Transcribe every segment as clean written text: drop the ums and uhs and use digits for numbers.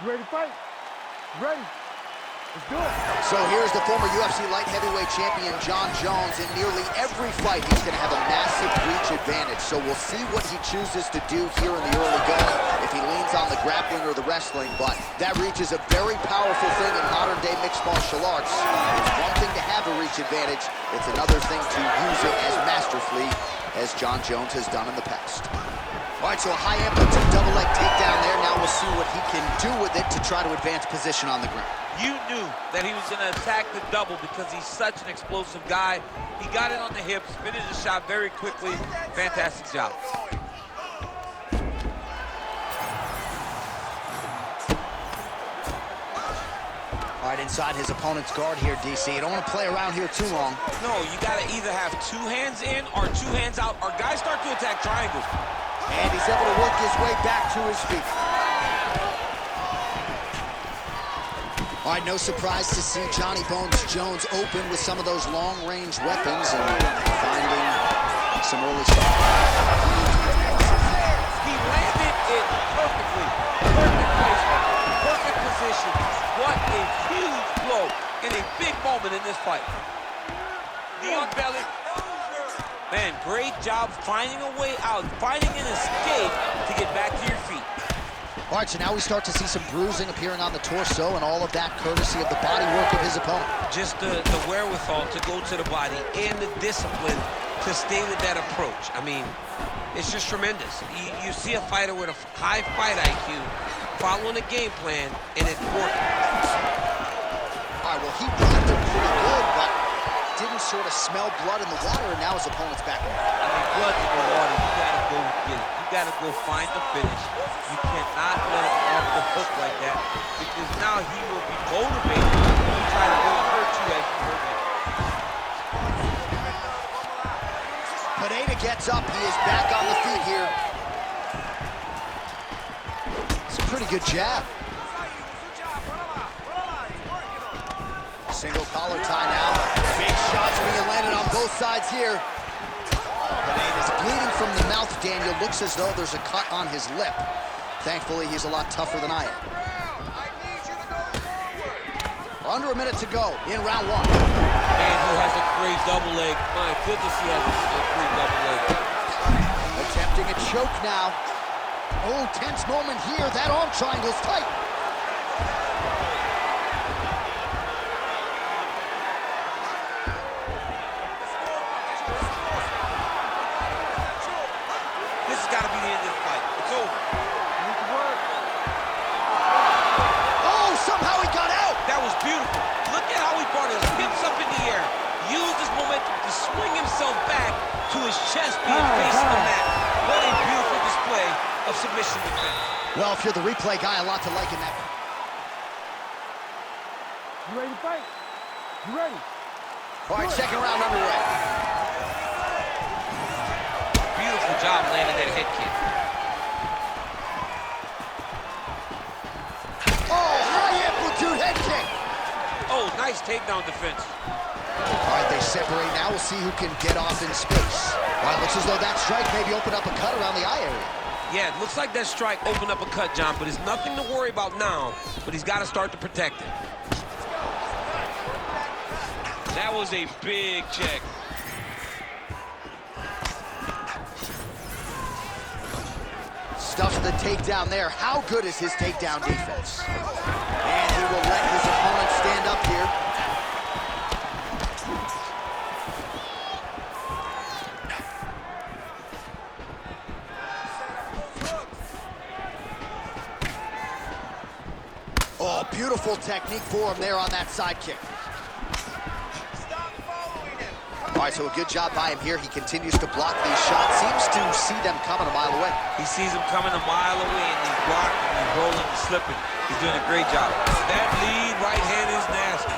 You ready to fight? You ready? Let's do it. So here's the former UFC light heavyweight champion, Jon Jones. In nearly every fight, he's going to have a massive reach advantage. So we'll see what he chooses to do here in the early going, if he leans on the grappling or the wrestling. But that reach is a very powerful thing in modern-day mixed martial arts. It's one thing to have a reach advantage. It's another thing to use it as masterfully as Jon Jones has done in the past. All right, so a high amplitude double leg takedown there. Now we'll see what he can do with it to try to advance position on the ground. You knew that he was going to attack the double because he's such an explosive guy. He got it on the hips, finished the shot very quickly. Fantastic job. All right, inside his opponent's guard here, DC. You don't want to play around here too long. No, you got to either have two hands in or two hands out, or guys start to attack triangles. And he's able to work his way back to his feet. All right, no surprise to see Johnny Bones Jones open with some of those long-range weapons and finding some early stuff. He landed it perfectly. Perfect placement, perfect position. What a huge blow in a big moment in this fight. Knee on belly. Man, great job finding a way out, finding an escape to get back to your feet. All right, so now we start to see some bruising appearing on the torso, and all of that courtesy of the body work of his opponent. Just the wherewithal to go to the body and the discipline to stay with that approach. I mean, it's just tremendous. You see a fighter with a high fight IQ following a game plan, and it's working. All right, well, he blocked him pretty good, but didn't sort of smell blood in the water, and now his opponent's back in. I mean, blood in the water, you gotta go get it. You gotta go find the finish. You cannot let it off the hook like that, because now he will be motivated to try to go hurt you as you hurt him. Pereira gets up. He is back on the feet here. It's a pretty good jab. Single collar tie now. Big shots being landed on both sides here. Pereira's bleeding from the mouth, Daniel. Looks as though there's a cut on his lip. Thankfully, he's a lot tougher than I am. Under a minute to go in round one. Man, he has a great double leg. My goodness, he has a great double leg. Attempting a choke now. Oh, tense moment here. That arm triangle's tight. This has got to be the end of the fight. It's over. Oh, somehow he got out. That was beautiful. Look at how he brought his hips up in the air. Used his momentum to swing himself back to his chest being facing the mat. What a beautiful display of submission defense. Well, if you're the replay guy, a lot to like in that. You ready to fight? You ready? All right, second round underway. Beautiful job landing that head kick. Oh, high amplitude head kick. Oh, nice takedown defense. All right, they separate now. We'll see who can get off in space. All right, looks as though that strike maybe opened up a cut around the eye area. Yeah, it looks like that strike opened up a cut, John, but it's nothing to worry about now, but he's got to start to protect it. That was a big check. Stuffs the takedown there. How good is his takedown defense? And he will let his opponent stand up here. Oh, beautiful technique for him there on that side kick. All right, so a good job by him here. He continues to block these shots. Seems to see them coming a mile away. He sees them coming a mile away, and he's blocking, he's rolling, he's slipping. He's doing a great job. That lead right hand is nasty.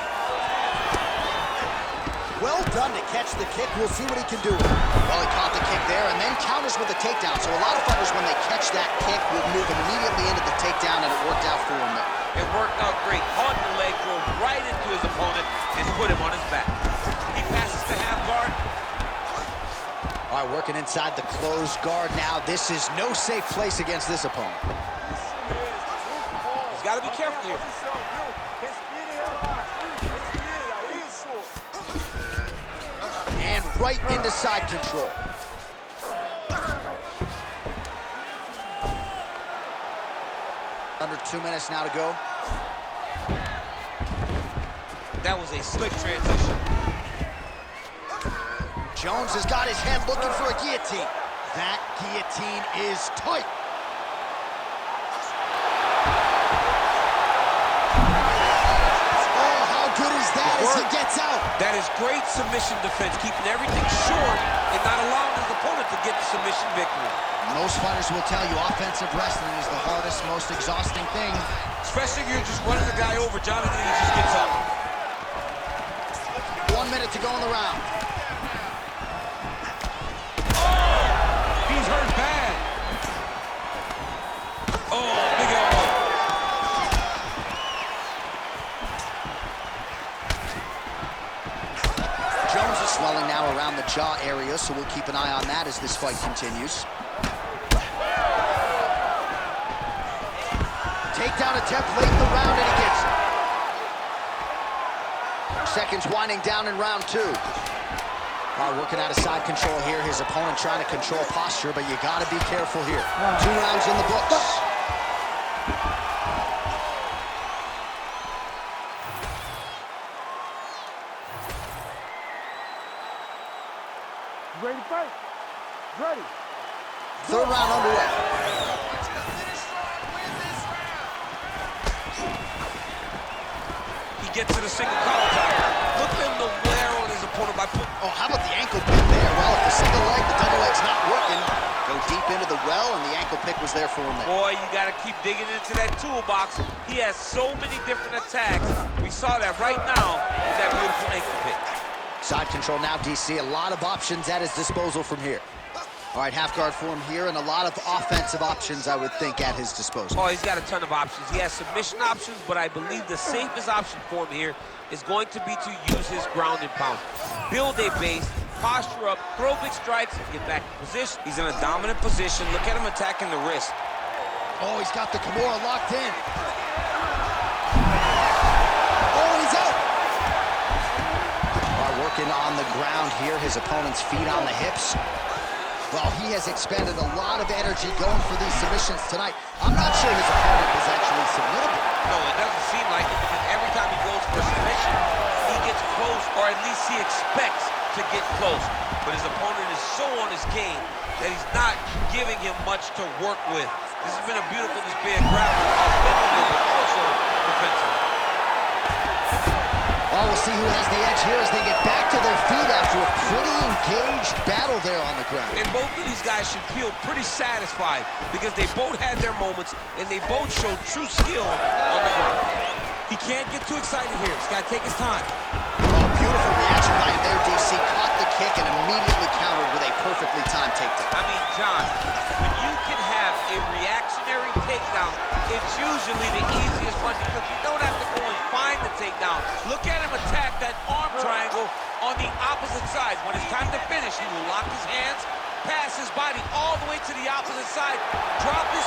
Well done to catch the kick. We'll see what he can do. Well, he caught the kick there and then counters with a takedown. So a lot of fighters, when they catch that kick, will move immediately into the takedown, and it worked out for him there. It worked out great. Caught the leg, drove right into his opponent, and put him on his back. He passes to half guard. All right, working inside the closed guard now. This is no safe place against this opponent. He's got Gotta be careful here. And right into side control. Under 2 minutes now to go. That was a slick transition. Jones has got his head looking for a guillotine. That guillotine is tight. Oh, how good is that as he gets out? That is great submission defense, keeping everything short and not allowing his opponent to get the submission victory. Most fighters will tell you offensive wrestling is the hardest, most exhausting thing. Especially if you're just running the guy over, Jonathan, he just gets up. 1 minute to go in the round. He's hurt bad. Oh, big elbow. Jones is swelling now around the jaw area, so we'll keep an eye on that as this fight continues. Takedown attempt late in the round, and he gets it. Seconds winding down in round 2. Working out of side control here. His opponent trying to control posture, but you got to be careful here. 2 rounds in the books. Ready to fight? Ready. 3rd round underway. He gets to the single collar tie. Look at him to wear on his opponent by putting... Oh, how about the ankle pick there? Well, if the single leg, the double leg's not working, go deep into the well, and the ankle pick was there for him there. Boy, you got to keep digging into that toolbox. He has so many different attacks. We saw that right now with that beautiful ankle pick. Side control now, DC. A lot of options at his disposal from here. All right, half guard for him here, and a lot of offensive options, I would think, at his disposal. Oh, he's got a ton of options. He has submission options, but I believe the safest option for him here is going to be to use his ground and pound. Build a base, posture up, throw big strikes, and get back in position. He's in a dominant position. Look at him attacking the wrist. Oh, he's got the Kimura locked in. Oh, he's out. All right, working on the ground here. His opponent's feet on the hips. Well, he has expended a lot of energy going for these submissions tonight. I'm not sure his opponent was actually submittable. No, it doesn't seem like it, because every time he goes for a submission, he gets close, or at least he expects to get close. But his opponent is so on his game that he's not giving him much to work with. This has been a beautiful display of grappling, offensively, but also defensively. Well, we'll see who has the edge here as they get back to their feet after a pretty engaged battle there on the ground. And both of these guys should feel pretty satisfied because they both had their moments and they both showed true skill on the ground. He can't get too excited here. He's got to take his time. Oh, beautiful reaction by him there, DC. Caught the kick and immediately countered with a perfectly timed takedown. I mean, John, when you can have a reactionary takedown, it's usually the easiest one because you don't have to go and find the takedown. Look at him attack that arm triangle on the opposite side. When it's time to finish, he will lock his hands, pass his body all the way to the opposite side, drop his